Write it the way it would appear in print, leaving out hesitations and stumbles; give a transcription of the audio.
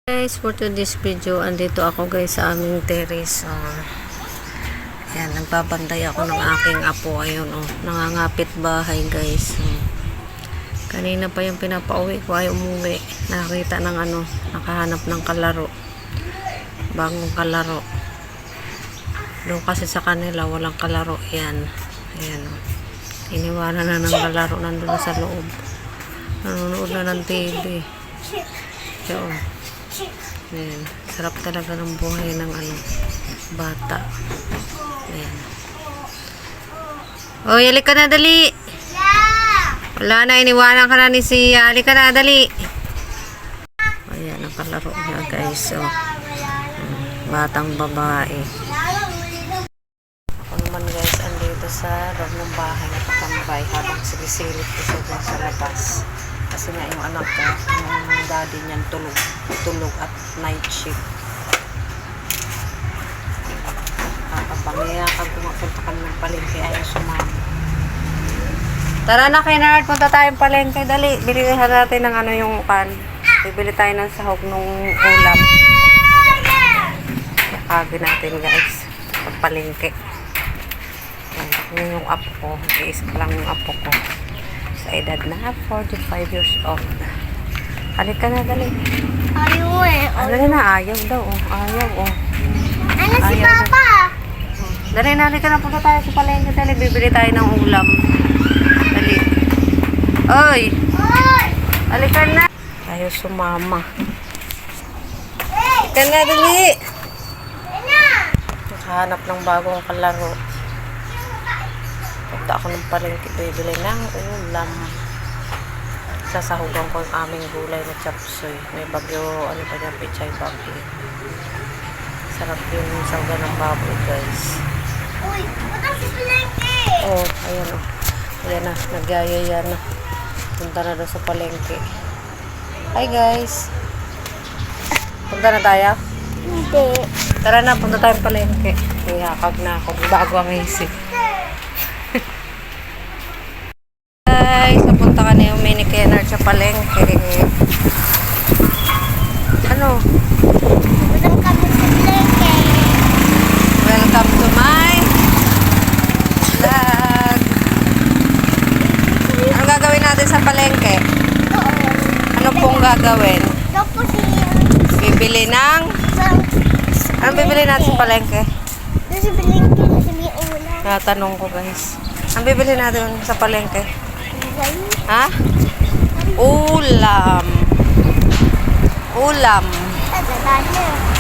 Guys, for today's video, andito ako guys sa aming terrace. Ayan, nagbabantay ako ng aking apo. Ayun, nangangapit bahay guys. Kanina pa yung pinapauwi ko ay umuwi. Nakita ng nakahanap ng kalaro. Bagong kalaro. Doon kasi sa kanila, walang kalaro. Ayan. Ayan. Iniwanan na ng kalaro nandun sa loob. Nanonood na ng TV. Ayan. Ayan. Sarap talaga ng buhay ng bata. Ayan. Oh, halika na, dali. Wala na, iniwanan ka na ni Sia. Halika na, dali. Ayan, ang kalaro niya, guys. So, batang babae. Ako naman, guys, andito sa loob ng bahay na patambay habang silisilip ko siya sa labas. Kasi nga yung anak ko, yung daddy niyan tulog at night shift. Kapag pumapunta kami ng palengke, ayaw sumama. Tara na kay Nard, punta tayong palengke. Dali, bilihan natin ng yung pan. Bibili tayo ng sahog ng ulam. Yakagin natin guys, palengke. Yan yung apo ko, iisa lang yung apo ko. Sa edad na 45 years old. Halika na, dali. Ayaw eh. Dali na, ayaw daw. Ayaw, Ano si Papa? Dali na, halika na, punta tayo sa palengke. Dali, bibili tayo ng ulam. Dali. Oy! Halika na. Ayaw sumama. Halika na, dali. Nakahanap ng bagong kalaro. Punta ako ng palengke, bibili ng ulam. Sasahugan ko yung aming gulay na chapsoy. May bagyo, pa dyan, pichay bagyo. Sarap yung sahugan ng baboy, guys. Uy, punta si palengke. Oh, ayan o. Ayan na, nagyayaya na. Punta na daw sa palengke. Hi, guys. Punta na tayo? Hindi. Tara na, punta tayo sa palengke. Iyakag na ako. Bago ang isip. Guys, napunta ka na yung mini Kenard sa palengke. Ano? Punta kami sa palengke. Welcome to my vlog. Anong gagawin natin sa palengke? Ano pong gagawin? Tapos Bibili ng... Anong bibili natin sa palengke? doon sa palengke na sa may ulam. Natanong ko guys. Anong bibili natin sa palengke? Ha? Ulam. Ulam. Tadadaan na.